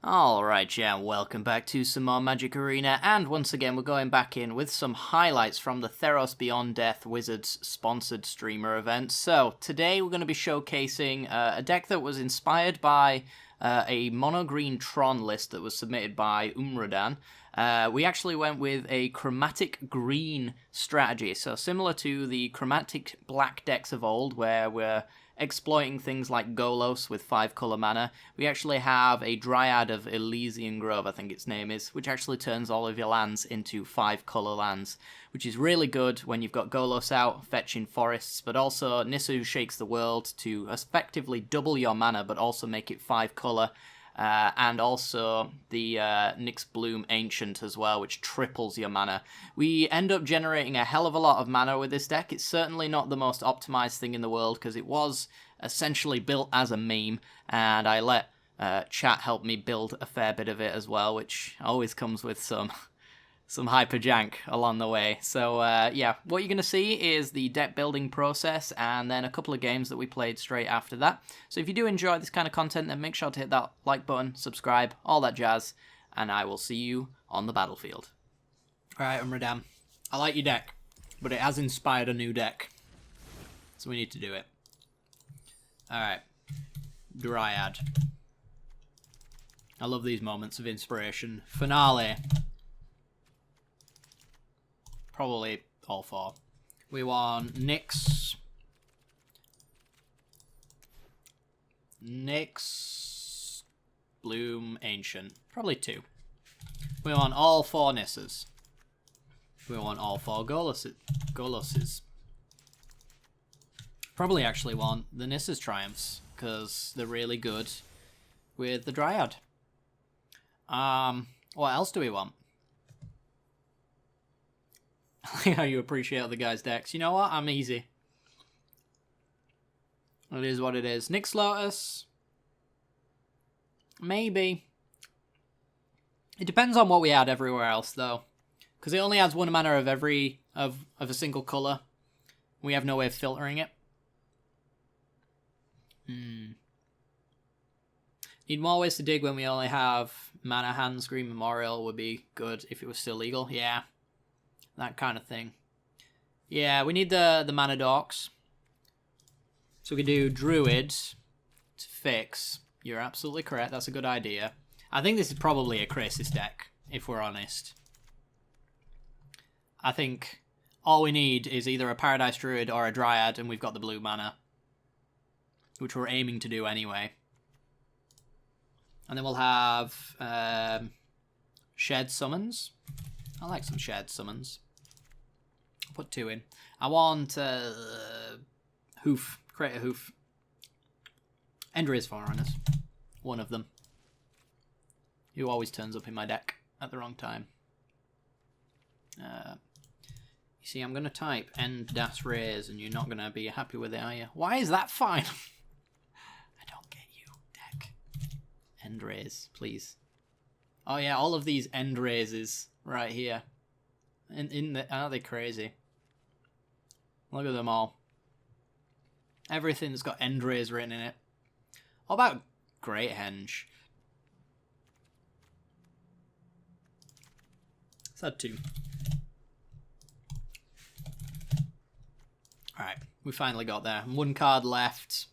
Alright, yeah, welcome back to some more Magic Arena, and once again we're going back in with some highlights from the Theros Beyond Death Wizards sponsored streamer event. So, today we're going to be showcasing a deck that was inspired by a mono-green Tron list that was submitted by Umradan. We actually went with a chromatic green strategy, so similar to the chromatic black decks of old, where we're exploiting things like Golos with 5-color mana. We actually have a Dryad of Elysian Grove, I think its name is, which actually turns all of your lands into 5-color lands, which is really good when you've got Golos out, fetching forests, but also Nissa Who Shakes the World to effectively double your mana, but also make it 5-color. And also the Nyx Bloom Ancient as well, which triples your mana. We end up generating a hell of a lot of mana with this deck. It's certainly not the most optimized thing in the world, because it was essentially built as a meme, and I let chat help me build a fair bit of it as well, which always comes with some hyper jank along the way. So yeah, what you're going to see is the deck building process and then a couple of games that we played straight after that. So if you do enjoy this kind of content, then make sure to hit that like button, subscribe, all that jazz, and I will see you on the battlefield. Alright, Umradam, I like your deck, but it has inspired a new deck, so we need to do it. Alright, Dryad. I love these moments of inspiration. Finale. Probably all four. We want Nyx, Bloom, Ancient. Probably two. We want all four Nissas. We want all four Goloses. Probably actually want the Nissa's Triumphs, because they're really good with the Dryad. What else do we want? I like how you appreciate other guys' decks. You know what? I'm easy. It is what it is. Nyx Lotus. Maybe. It depends on what we add everywhere else, though. Because it only adds one mana of every... of a single colour. We have no way of filtering it. Need more ways to dig when we only have mana hands. Green Memorial would be good if it was still legal. Yeah. That kind of thing. Yeah, we need the mana dorks. So we can do Druid to fix. You're absolutely correct. That's a good idea. I think this is probably a Crisis deck, if we're honest. I think all we need is either a Paradise Druid or a Dryad, and we've got the blue mana, which we're aiming to do anyway. And then we'll have Shed Summons. I like some Shed Summons. I'll put two in. I want Hoof. Create a Hoof. Endriz Forerunners. One of them. Who always turns up in my deck at the wrong time. You see, I'm going to type End Das Raise, and you're not going to be happy with it, are you? Why is that fine? I don't get you, deck. End Raise, please. Oh yeah, all of these End Raises right here. Aren't they crazy? Look at them all. Everything's got End Raise written in it. What about Great Henge? Let's add two. Alright, we finally got there. One card left.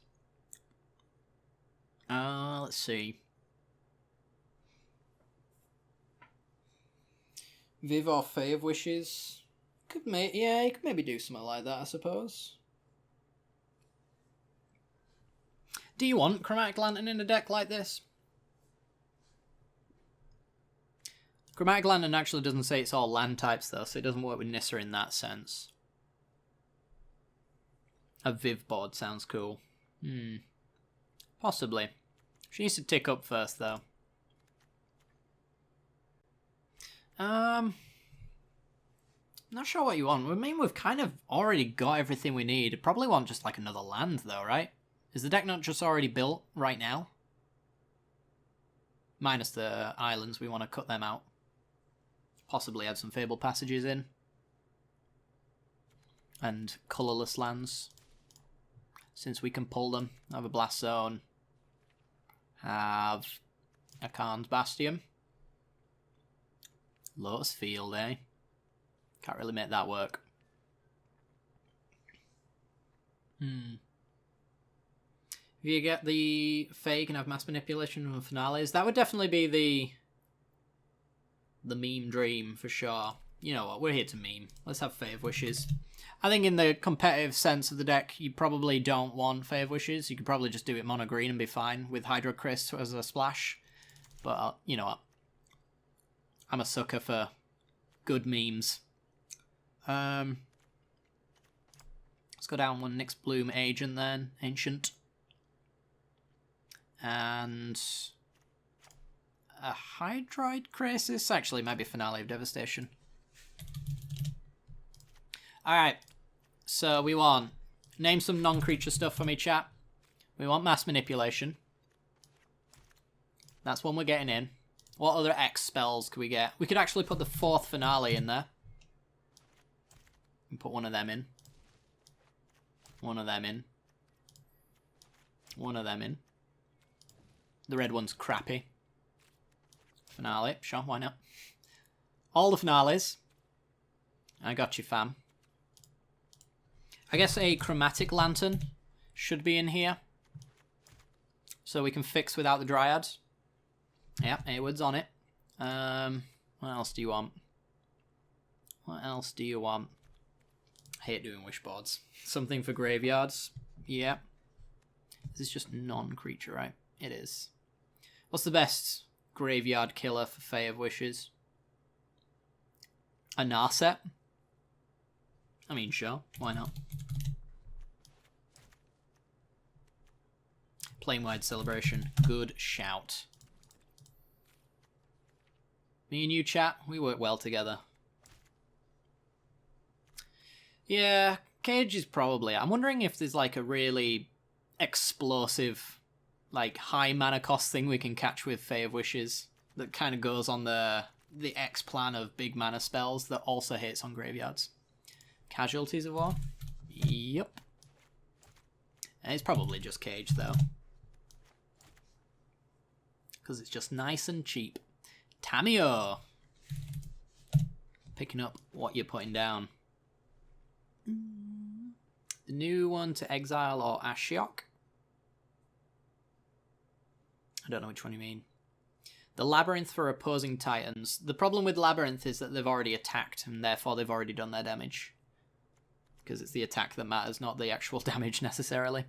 Let's see. Viv or Fae of Wishes. Yeah, you could maybe do something like that, I suppose. Do you want Chromatic Lantern in a deck like this? Chromatic Lantern actually doesn't say it's all land types, though, so it doesn't work with Nissa in that sense. A Viv board sounds cool. Possibly. She needs to tick up first, though. Not sure what you want. I mean, we've kind of already got everything we need. Probably want just like another land, though, right? Is the deck not just already built right now? Minus the islands, we want to cut them out. Possibly add some Fable Passages in. And colourless lands. Since we can pull them. Have a Blast Zone. Have Akan's Bastion. Lotus Field, eh? Can't really make that work. If you get the fake and have mass manipulation and finales, that would definitely be the meme dream for sure. You know what, we're here to meme. Let's have Fave Wishes. I think in the competitive sense of the deck, you probably don't want Fave Wishes. You could probably just do it mono green and be fine with Hydro Crisp as a splash. But, you know what, I'm a sucker for good memes. Let's go down one Nyx Bloom Agent then, Ancient. And a Hydroid Crisis, actually maybe Finale of Devastation. Alright, so we want, name some non-creature stuff for me, chat. We want Mass Manipulation. That's one we're getting in. What other X spells could we get? We could actually put the 4th Finale in there. And put one of them in. One of them in. One of them in. The red one's crappy. Finale, sure, why not? All the finales. I got you, fam. I guess a Chromatic Lantern should be in here. So we can fix without the Dryad. Yep, A-Wood's on it. What else do you want? What else do you want? I hate doing wish boards. Something for graveyards. Yep. This is just non-creature, right? It is. What's the best graveyard killer for Fae of Wishes? A Narset? I mean, sure. Why not? Plane-wide Celebration. Good shout. Me and you, chat, we work well together. Yeah, Cage is probably... I'm wondering if there's like a really explosive, like high mana cost thing we can catch with Fae of Wishes that kind of goes on the X plan of big mana spells that also hits on graveyards. Casualties of War? Yep. And it's probably just Cage though. Because it's just nice and cheap. Tamio! Picking up what you're putting down. The new one to exile or Ashiok? I don't know which one you mean. The Labyrinth for opposing Titans. The problem with Labyrinth is that they've already attacked, and therefore they've already done their damage. Because it's the attack that matters, not the actual damage necessarily.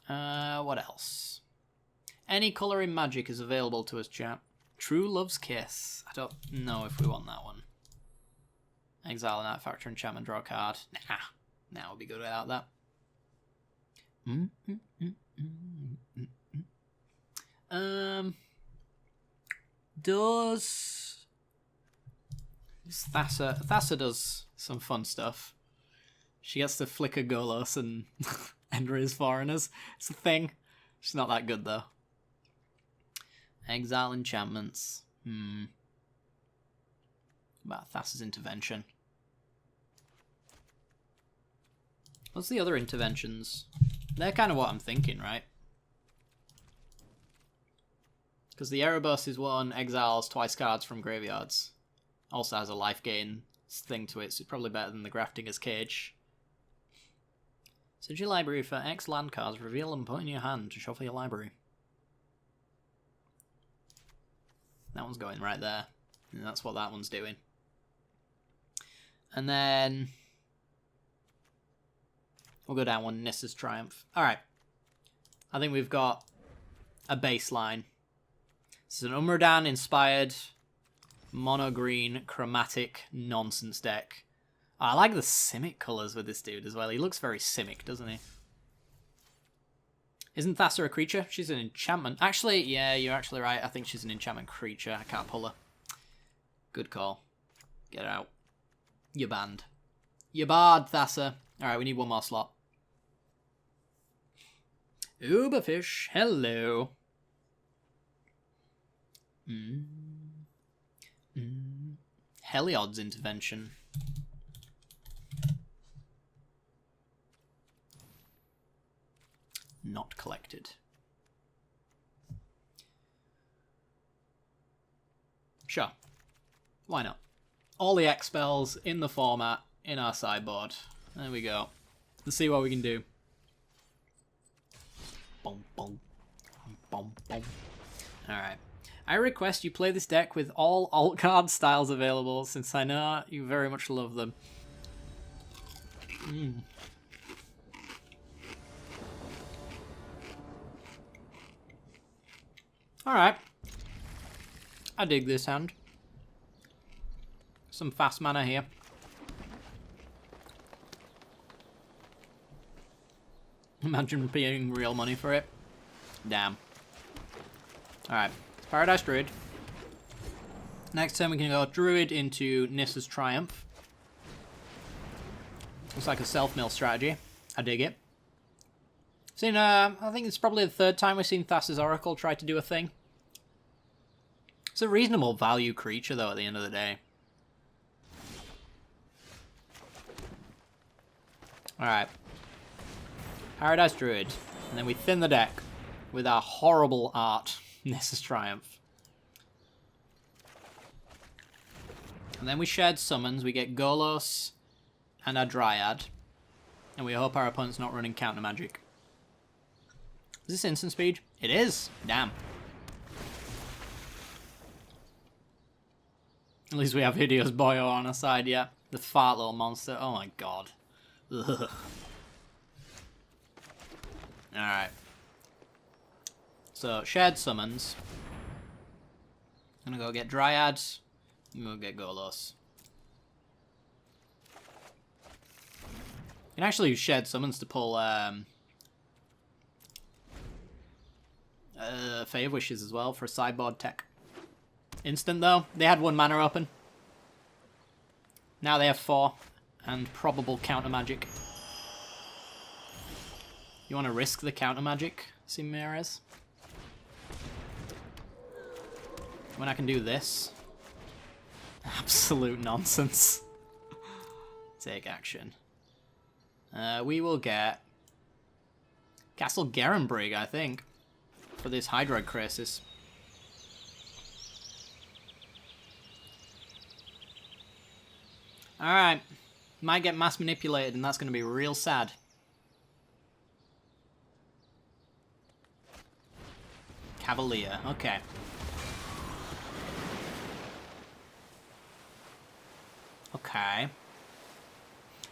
What else? Any colour in Magic is available to us, chat. True Love's Kiss. I don't know if we want that one. Exile an Artifact or enchantment, draw a card. Nah. Nah, we'll be good without that. Does Thassa does some fun stuff. She gets to flicker Golos and enter his foreigners. It's a thing. She's not that good though. Exile enchantments. About Thassa's intervention. What's the other interventions? They're kind of what I'm thinking, right? Because the Erebus is one, exiles twice cards from graveyards. Also has a life gain thing to it, so it's probably better than the Graftinger's Cage. Search your library for X land cards, reveal them, put in your hand to shuffle your library. That one's going right there. And that's what that one's doing. And then we'll go down one Nissa's Triumph. Alright. I think we've got a baseline. This is an Umradan inspired mono green chromatic nonsense deck. Oh, I like the Simic colours with this dude as well. He looks very Simic, doesn't he? Isn't Thassa a creature? She's an enchantment. Actually, yeah, you're actually right. I think she's an enchantment creature. I can't pull her. Good call. Get her out. You're banned. You're barred, Thassa. Alright, we need one more slot. Uberfish, hello. Heliod's intervention. not collected. Sure. Why not? All the X spells in the format in our sideboard. There we go. Let's see what we can do. Boom, boom, boom, boom. Alright. I request you play this deck with all alt card styles available, since I know you very much love them. Alright. I dig this hand. Some fast mana here. Imagine paying real money for it. Damn. Alright. Paradise Druid. Next turn we can go Druid into Nissa's Triumph. Looks like a self-mill strategy. I dig it. Seen, I think it's probably the third time we've seen Thassa's Oracle try to do a thing. It's a reasonable value creature, though, at the end of the day. Alright. Paradise Druid. And then we thin the deck with our horrible art, Nissa's Triumph. And then we shared summons. We get Golos and our Dryad. And we hope our opponent's not running counter magic. Is this instant speed? It is! Damn. At least we have Hideous Boyo on our side, yeah. The fart little monster. Oh my god. Ugh. Alright. So, shared summons. I'm gonna go get Dryad. I'm gonna get Golos. You can actually use shared summons to pull Fey of Wishes as well for a sideboard tech. Instant though. They had 1 mana open. Now they have 4. And probable counter magic. You want to risk the counter magic, Simares? When I can do this. Absolute nonsense. Take action. We will get Castle Garenbrig, I think, for this Hydroid Crisis. Alright. Might get mass manipulated, and that's going to be real sad. Cavalier, okay. Okay.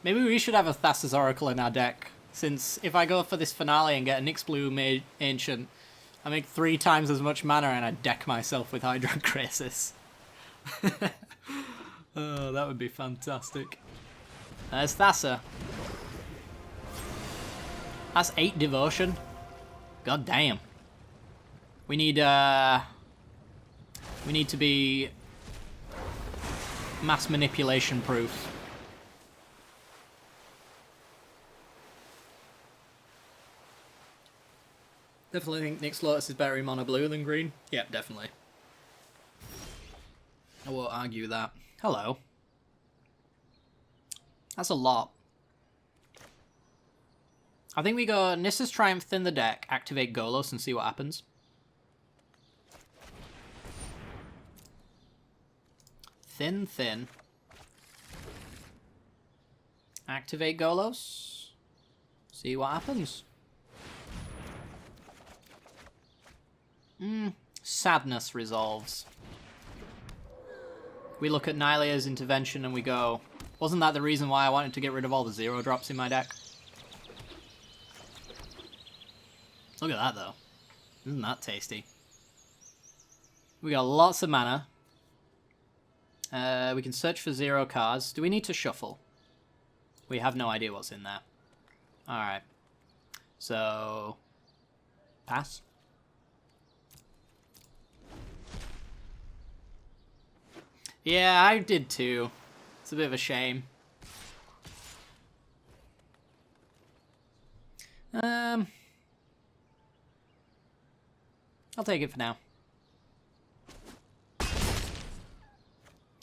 Maybe we should have a Thassa's Oracle in our deck, since if I go for this finale and get a Nyx Blue Ancient, I make 3 times as much mana and I deck myself with Hydroid Crisis. Oh, that would be fantastic. There's Thassa. That's 8 devotion. God damn. We need to be mass manipulation proof. Definitely think Nyx Lotus is better in mono blue than green. Yeah, definitely. I won't argue that. Hello. That's a lot. I think we go Nissa's Triumph, thin the deck, activate Golos and see what happens. Thin. Activate Golos. See what happens. Sadness resolves. We look at Nylea's intervention and we go, wasn't that the reason why I wanted to get rid of all the 0 drops in my deck? Look at that though. Isn't that tasty? We got lots of mana. We can search for 0 cards. Do we need to shuffle? We have no idea what's in there. Alright. So... pass? Yeah, I did too. It's a bit of a shame. I'll take it for now.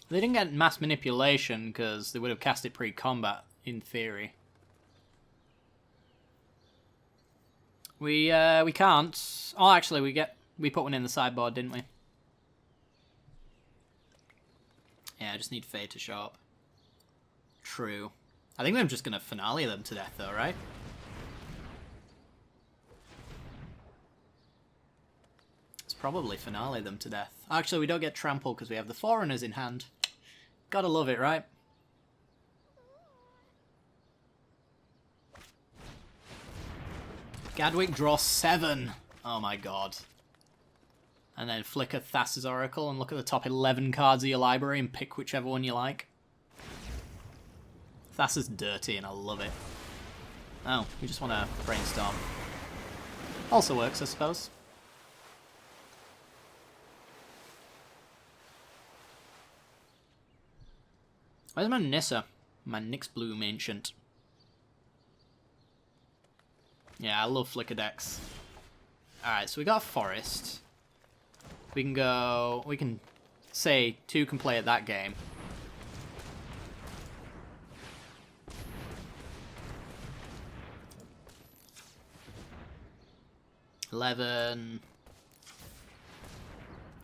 They didn't get mass manipulation because they would have cast it pre-combat, in theory. We can't. Oh, actually, we put one in the sideboard, didn't we? Yeah, I just need Fade to show up. True. I think I'm just gonna finale them to death, though, right? It's probably finale them to death. Actually, we don't get trample because we have the Foreigners in hand. Gotta love it, right? Gadwick draws 7. Oh my god. And then flicker Thassa's Oracle and look at the top 11 cards of your library and pick whichever one you like. Thassa's dirty and I love it. Oh, we just want to brainstorm. Also works, I suppose. Where's my Nissa? My Nyx Bloom Ancient. Yeah, I love flicker decks. Alright, so we got a Forest. We can say 2 can play at that game. $11,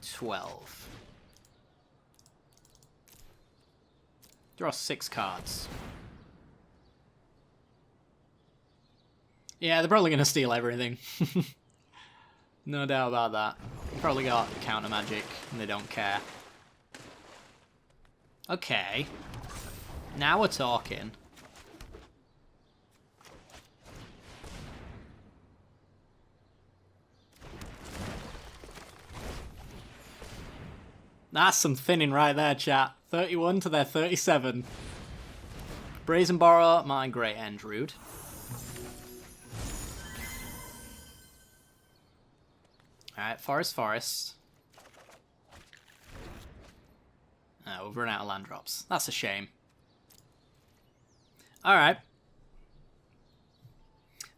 $12. Draw 6 cards. Yeah, they're probably going to steal everything. No doubt about that. They probably got counter magic and they don't care. Okay. Now we're talking. That's some thinning right there, chat. 31 to their 37. Brazen Borrow, my Great End, rude. Alright, Forest. Oh, we've run out of land drops. That's a shame. Alright.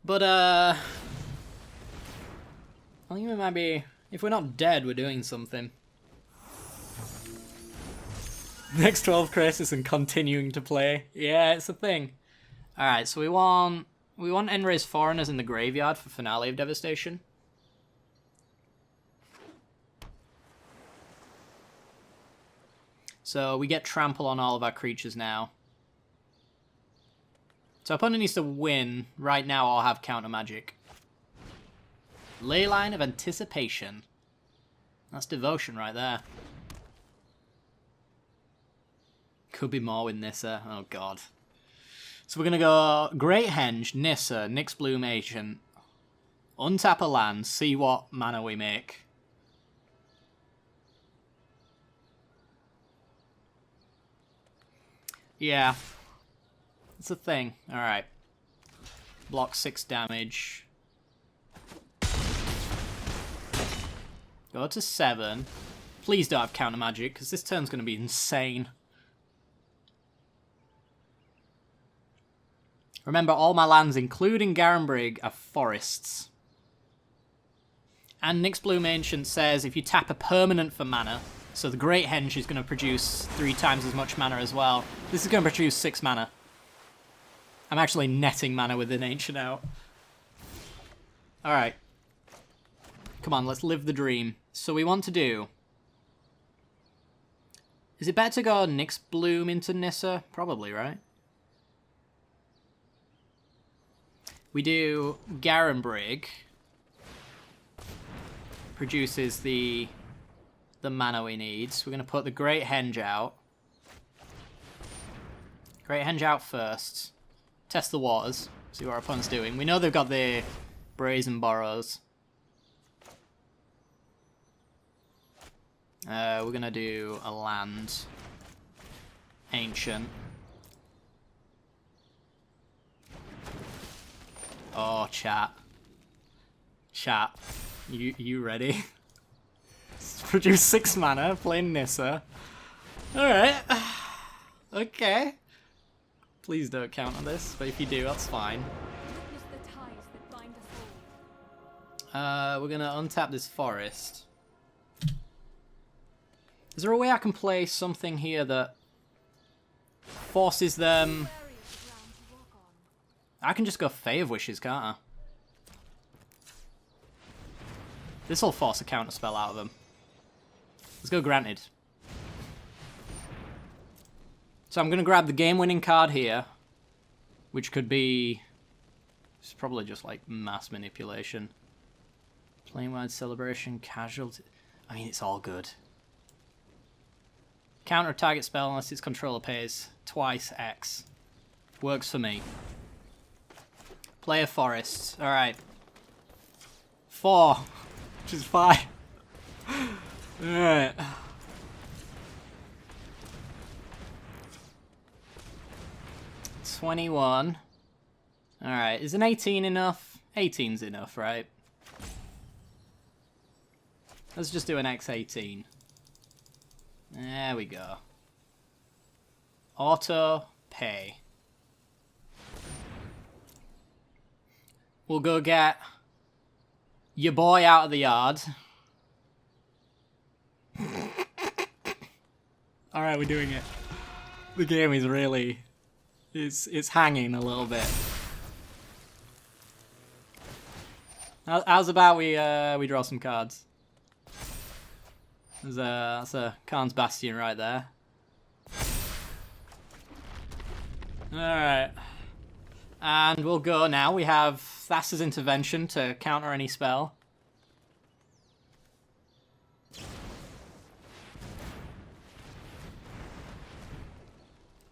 But, I think we might be... If we're not dead, we're doing something. Next 12 crisis and continuing to play. Yeah, it's a thing. Alright, so we want Enray's Foreigners in the graveyard for Finale of Devastation. So we get trample on all of our creatures now. So opponent needs to win. Right now I'll have counter magic. Leyline of Anticipation. That's devotion right there. Could be more with Nissa. Oh god. So we're going to go Great Henge, Nissa, Nyx Bloom Ancient. Untap a land, see what mana we make. Yeah. It's a thing. Alright. Block 6 damage. Go to 7. Please don't have counter magic, because this turn's going to be insane. Remember, all my lands, including Garenbrig, are forests. And Nyx Bloom Ancient says if you tap a permanent for mana, so the Great Henge is going to produce 3 times as much mana as well. This is going to produce 6 mana. I'm actually netting mana with an Ancient out. Alright. Come on, let's live the dream. So we want to do... Is it better to go Nyx Bloom into Nissa? Probably, right? We do Garenbrig. Produces the mana we need. So we're going to put the Great Henge out. Great Henge out first. Test the waters. See what our opponent's doing. We know they've got the Brazen Borrows. We're going to do a land. Ancient. Oh, chat. Chat. You ready? Produce 6 mana, playing Nissa. Alright. Okay. Please don't count on this, but if you do, that's fine. We're gonna untap this forest. Is there a way I can play something here that forces them... I can just go Fae of Wishes, can't I? This will force a counter spell out of him. Let's go Granted. So I'm going to grab the game-winning card here, which could be... It's probably just like mass manipulation. Plane-wide celebration, casualty... I mean, it's all good. Counter target spell unless its controller pays twice X. Works for me. Play a forest. Alright. 4. Which is 5. Alright. $21. Alright, is an 18 enough? 18's enough, right? Let's just do an X18. There we go. Auto pay. We'll go get your boy out of the yard. Alright, we're doing it. The game is really... It's hanging a little bit. How's about we draw some cards? That's a Khan's Bastion right there. Alright. And we'll go now. We have Thassa's Intervention to counter any spell.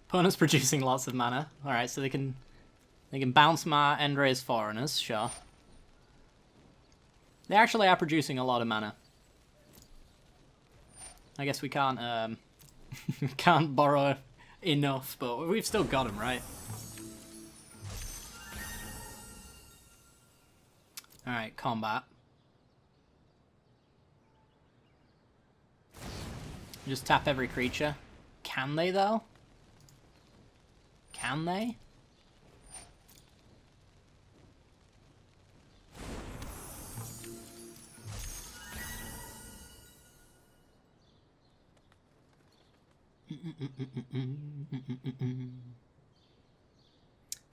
Opponent's producing lots of mana. Alright, so they can bounce my Endra's Foreigners, sure. They actually are producing a lot of mana. I guess we can't can't borrow enough, but we've still got them, right? Alright, combat. Just tap every creature. Can they, though? Can they?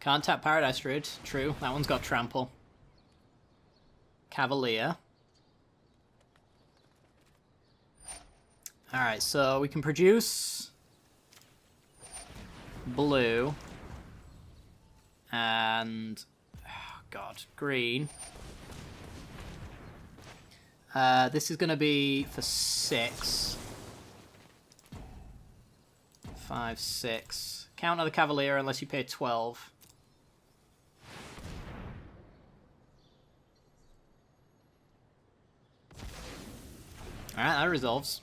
Can't tap Paradise Druid. True, that one's got Trample. Cavalier. Alright, so we can produce blue and oh god, green. This is gonna be for 6. 5, 6. Counter the Cavalier unless you pay 12. Alright, that resolves.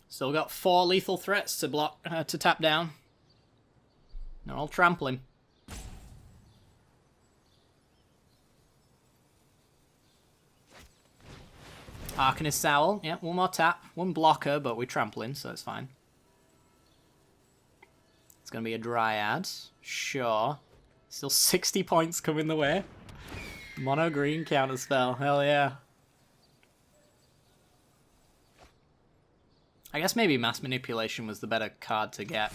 Still got 4 lethal threats to block, to tap down. They're all trampling. Arcanist Sowl. Yeah, one more tap. One blocker, but we're trampling, so it's fine. It's going to be a Dryad. Sure. Still 60 points coming the way. Mono green counterspell. Hell yeah. I guess maybe Mass Manipulation was the better card to get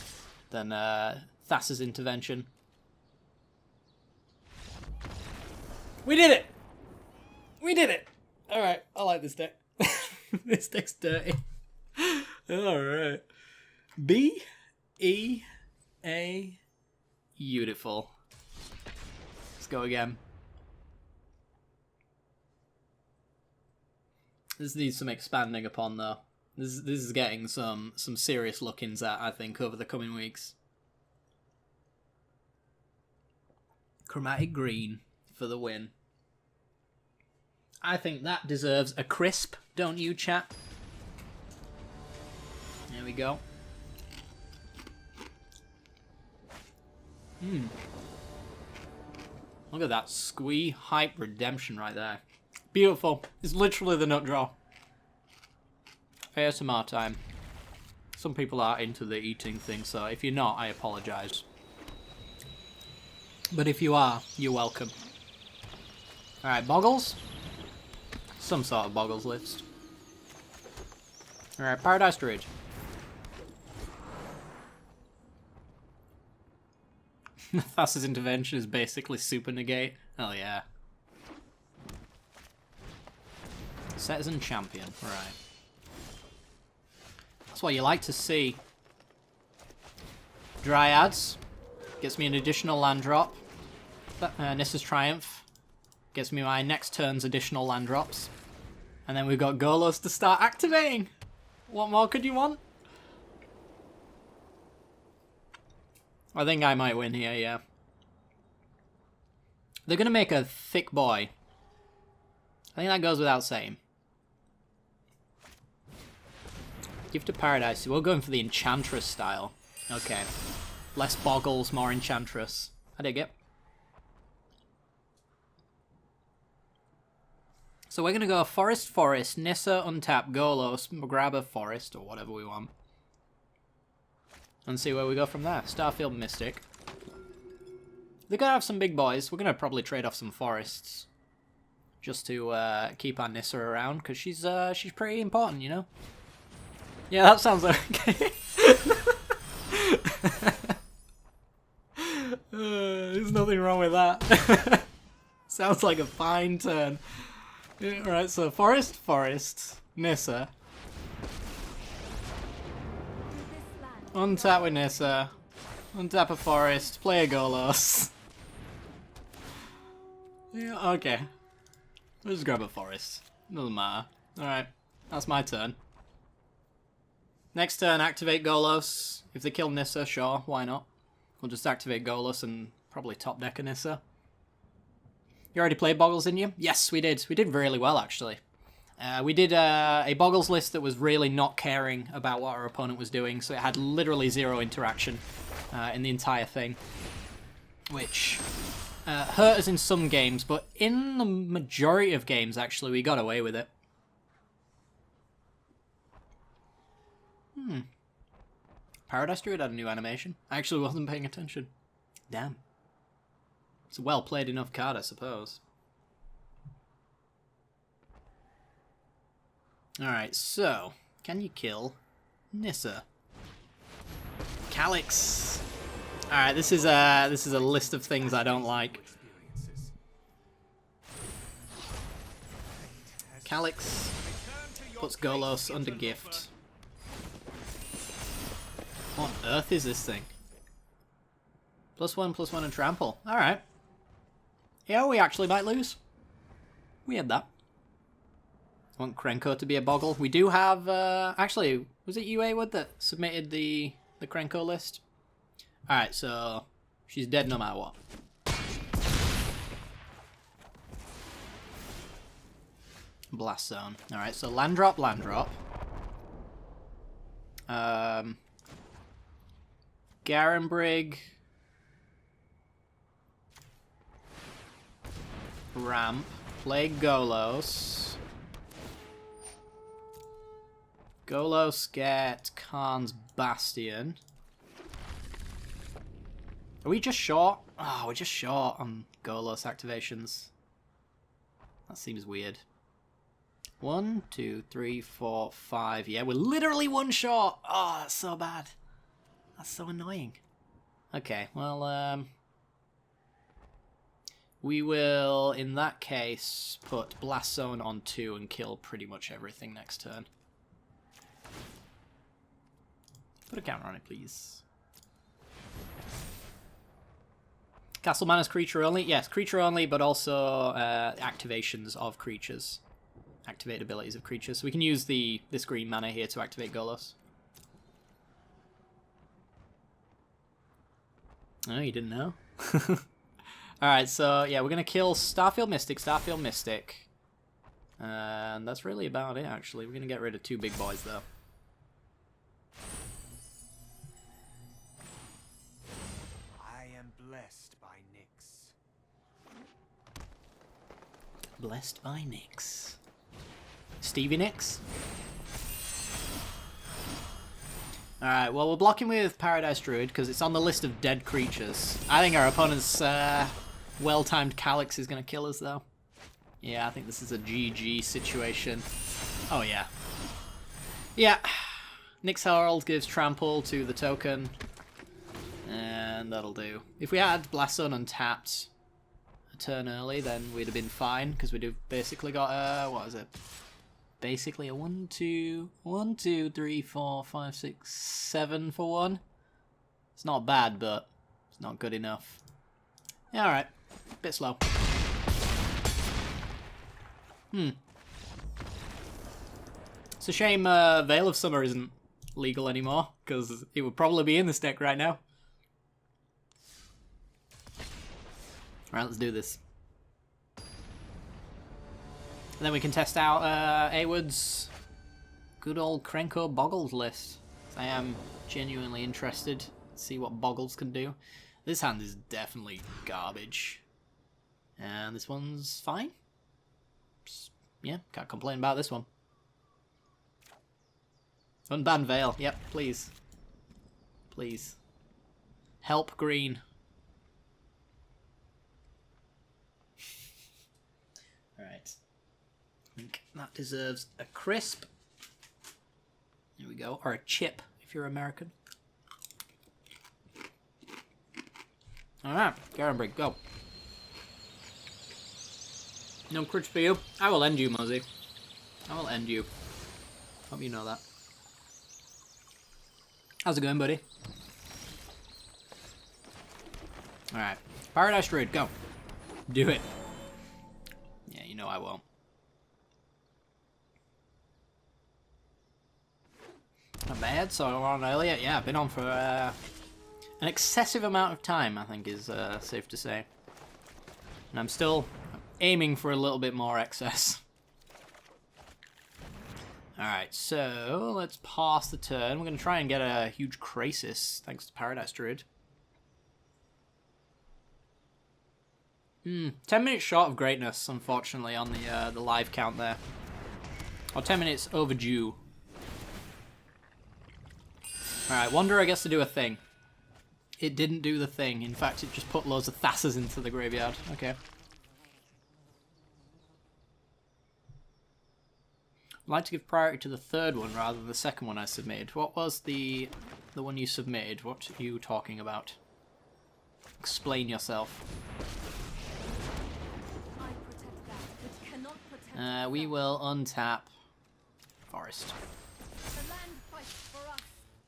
than Thassa's Intervention. We did it! We did it! Alright, I like this deck. This deck's dirty. Alright. B-E-A... Beautiful. Let's go again. This needs some expanding upon, though. This is getting some serious look-ins at, I think, over the coming weeks. Chromatic green for the win. I think that deserves a crisp, don't you, chat? There we go. Look at that squee hype redemption right there. Beautiful. It's literally the nut draw. ASMR time. Some people are into the eating thing, so if you're not, I apologise. But if you are, you're welcome. Alright, Boggles. Some sort of Boggles list. Alright, Paradise Druid. Thassa's intervention is basically super negate. Oh yeah. Citizen champion, right. That's what you like to see. Dryads. Gets me an additional land drop. Nissa's Triumph. Gets me my next turn's additional land drops. And then we've got Golos to start activating. What more could you want? I think I might win here, yeah. They're going to make a thick boy. I think that goes without saying. Gift of Paradise. We're going for the Enchantress style. Okay. Less Boggles, more Enchantress. I dig it. So we're going to go Forest, Nissa, untap, Golos, grab a Forest, or whatever we want. And see where we go from there. Starfield Mystic. They're going to have some big boys. We're going to probably trade off some Forests. Just to keep our Nissa around, because she's pretty important, you know? Yeah, that sounds okay. There's nothing wrong with that. Sounds like a fine turn. Yeah, alright, so Forest, Nissa. Untap with Nissa. Untap a Forest, play a Golos. Yeah, okay. We'll just grab a Forest. Doesn't matter. Alright, that's my turn. Next turn, activate Golos. If they kill Nissa, sure, why not? We'll just activate Golos and probably top deck a Nissa. You already played Boggles, didn't you? Yes, we did. We did really well, actually. We did a Boggles list that was really not caring about what our opponent was doing, so it had literally zero interaction in the entire thing. Which hurt us in some games, but in the majority of games, actually, we got away with it. Paradise Druid had a new animation. I actually wasn't paying attention. Damn. It's a well-played enough card, I suppose. Alright, so... Can you kill Nissa? Calyx! Alright, this is a list of things I don't like. Calyx puts Golos under gift. What on earth is this thing? +1/+1 and trample. Alright. Yeah, we actually might lose. We had that. I want Krenko to be a Boggle. We do have, actually, was it you, Awood, that submitted the Krenko list? Alright, so she's dead no matter what. Blast Zone. Alright, so land drop. Garenbrig. Ramp. Play Golos. Golos get Khan's Bastion. Are we just short? Oh, we're just short on Golos activations. That seems weird. 1, 2, 3, 4, 5. Yeah, we're literally one short. Oh, that's so bad. That's so annoying. Okay, well, we will, in that case, put Blast Zone on 2 and kill pretty much everything next turn. Put a counter on it, please. Castle Mana's creature only? Yes, creature only, but also activations of creatures. Activate abilities of creatures. So we can use this green mana here to activate Golos. Oh, you didn't know? Alright, so yeah, we're going to kill Starfield Mystic. And that's really about it, actually. We're going to get rid of 2 big boys, though. I am blessed by Nyx. Blessed by Nyx. Stevie Nyx? Alright, well, we're blocking with Paradise Druid because it's on the list of dead creatures. I think our opponent's well-timed Calyx is going to kill us, though. Yeah, I think this is a GG situation. Oh, yeah. Yeah. Nyx Herald gives Trample to the token. And that'll do. If we had Blast Zone untapped a turn early, then we'd have been fine, because we'd have basically got a, what is it? Basically a 1, 2, 3, 4, 5, 6, 7 for 1. It's not bad, but it's not good enough. Yeah, alright. Bit slow. It's a shame Veil of Summer isn't legal anymore, because it would probably be in this deck right now. Alright, let's do this. And then we can test out Awood's good old Krenko Boggles list. I am genuinely interested to see what Boggles can do. This hand is definitely garbage. And this one's fine. Just, yeah, can't complain about this one. Unban Veil, yep, please. Please. Help green. Alright. I think that deserves a crisp. There we go. Or a chip, if you're American. Alright, Garenbrig, go. No crits for you. I will end you, Muzzy. I will end you. Hope you know that. How's it going, buddy? Alright. Paradise Druid, go. Do it. Yeah, you know I won't. Not bad, so we're on earlier. Yeah, I've been on for an excessive amount of time, I think is safe to say. And I'm still aiming for a little bit more excess. Alright, so let's pass the turn. We're going to try and get a huge Krasis, thanks to Paradise Druid. 10 minutes short of greatness, unfortunately, on the live count there. Or 10 minutes overdue. Alright, Wanderer gets to do a thing. It didn't do the thing. In fact, it just put loads of Thasses into the graveyard. Okay. I'd like to give priority to the third one rather than the second one I submitted. What was the one you submitted? What are you talking about? Explain yourself. We will untap Forest.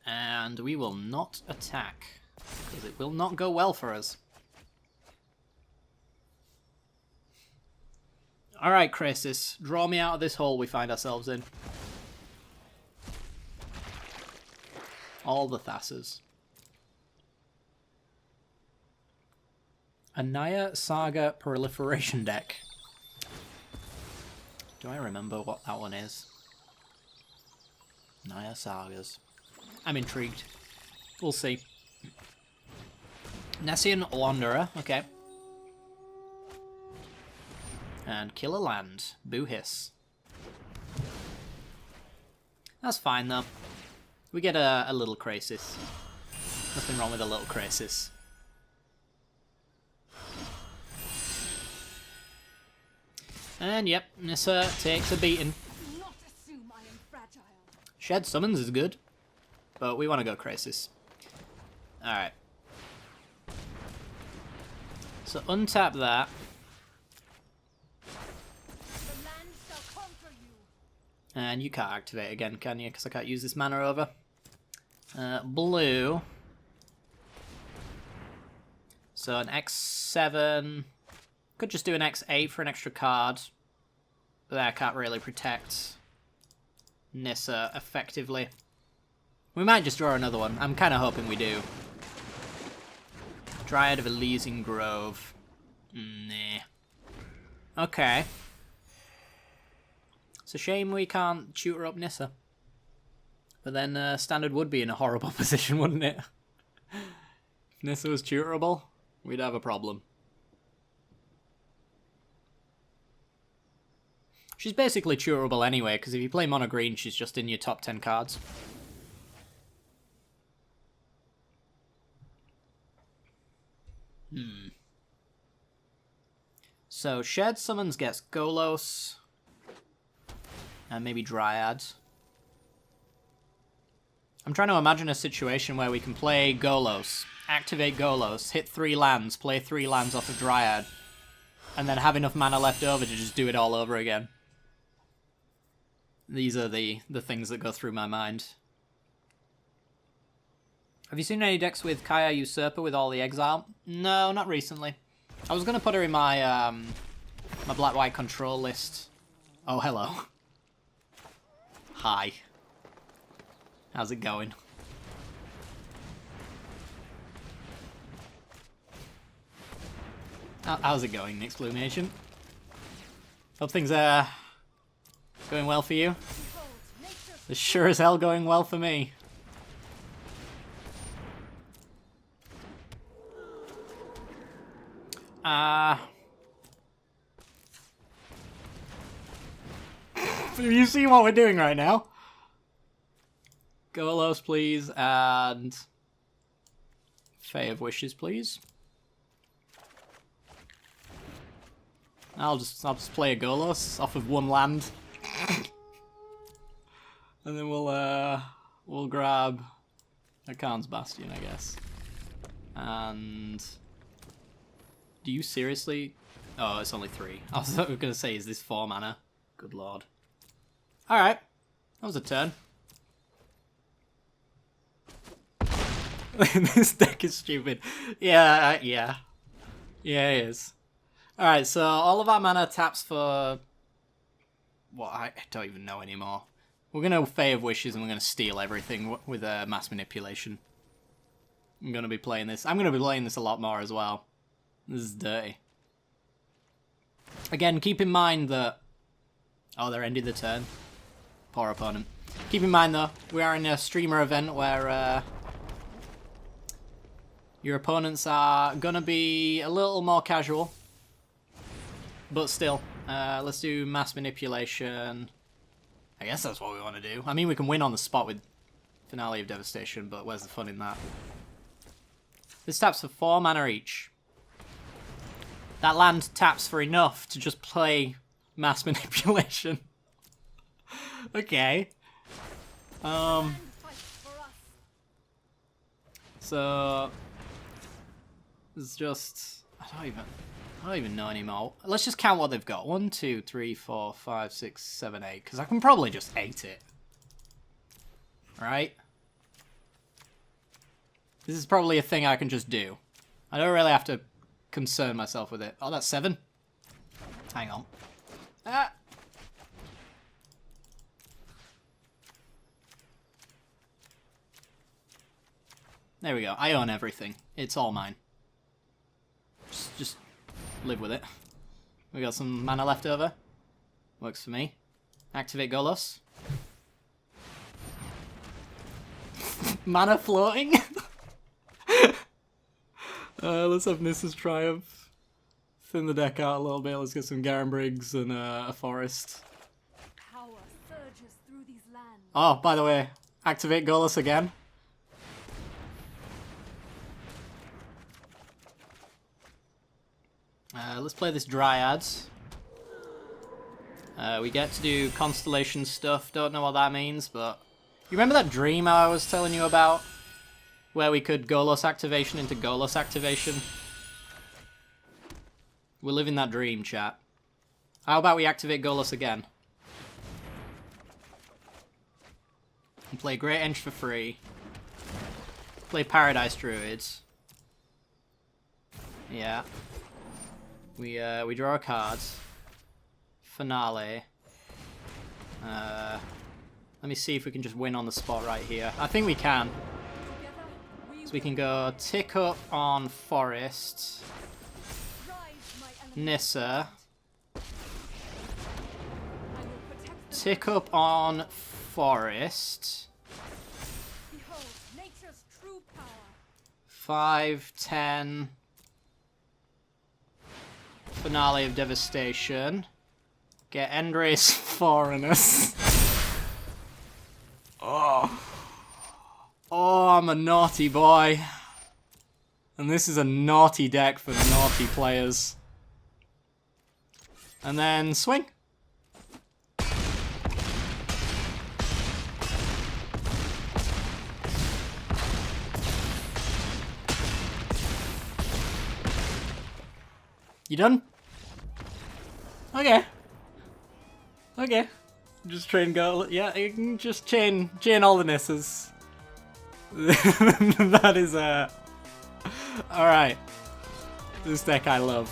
And we will not attack, because it will not go well for us. Alright, Krasis, draw me out of this hole we find ourselves in. All the Thasses. A Naya Saga Proliferation deck. Do I remember what that one is? Naya Sagas. I'm intrigued. We'll see. Nessian Wanderer, okay. And Kill a Land. Boo Hiss. That's fine though. We get a little Krasis. Nothing wrong with a little Krasis. And yep, Nissa takes a beating. Shed Summons is good, but we want to go Krasis. Alright. So untap that. And you can't activate again, can you? Because I can't use this mana over. Blue. So an X7. Could just do an X8 for an extra card. But that can't really protect Nissa effectively. We might just draw another one. I'm kind of hoping we do. Dryad of Elysian Grove. Nah. Okay. It's a shame we can't tutor up Nissa. But then Standard would be in a horrible position, wouldn't it? If Nissa was tutorable, we'd have a problem. She's basically tutorable anyway, because if you play mono green, she's just in your top 10 cards. So, Shared Summons gets Golos. And maybe Dryad. I'm trying to imagine a situation where we can play Golos activate Golos, hit 3 lands, play 3 lands off a Dryad, and then have enough mana left over to just do it all over again. These are the things that go through my mind. Have you seen any decks with Kaya Usurper with all the exile? No, not recently. I was going to put her in my my black-white control list. Oh, hello. Hi. How's it going? How's it going, Nyx Blue Nation? Hope things are going well for you. It's sure as hell going well for me. You see what we're doing right now? Golos, please, and Fae of Wishes, please. I'll just play a Golos off of 1 land, and then we'll grab a Khan's Bastion, I guess. And do you seriously? Oh, it's only 3. I was gonna say, is this 4 mana? Good lord. All right, that was a turn. This deck is stupid. Yeah, yeah, it is. Alright, so all of our mana taps for... What, I don't even know anymore. We're going to Fae of Wishes and we're going to steal everything with Mass Manipulation. I'm going to be playing this. I'm going to be playing this a lot more as well. This is dirty. Again, keep in mind that... Oh, they're ending the turn. Poor opponent. Keep in mind, though, we are in a streamer event where... your opponents are going to be a little more casual. But still, let's do Mass Manipulation. I guess that's what we want to do. I mean, we can win on the spot with Finale of Devastation, but where's the fun in that? This taps for 4 mana each. That land taps for enough to just play Mass Manipulation. Okay. So... It's just... I don't even know anymore. Let's just count what they've got. 1, 2, 3, 4, 5, 6, 7, 8. Because I can probably just 8 it. Right? This is probably a thing I can just do. I don't really have to concern myself with it. Oh, that's 7. Hang on. Ah! There we go. I own everything. It's all mine. Just live with it. We got some mana left over. Works for me. Activate Golos. Mana floating? Let's have Nissa's Triumph. Thin the deck out a little bit. Let's get some Garen Briggs and a Forest. Power surges through these lands. Oh, by the way, activate Golos again. Let's play this Dryads. We get to do constellation stuff. Don't know what that means, but... You remember that dream I was telling you about? Where we could Golos activation into Golos activation? We're living that dream, chat. How about we activate Golos again? And play Great Eng for free. Play Paradise Druids. Yeah. We draw our cards. Finale. Let me see if we can just win on the spot right here. I think we can. So we can go tick up on Forest. Nissa. Tick up on Forest. 5, 10. Finale of Devastation. Get Endrace Foreigners. Oh, I'm a naughty boy. And this is a naughty deck for naughty players. And then swing. You done? Okay. Okay. Just train go. Yeah, you can just chain all the misses. That is Alright. This deck I love.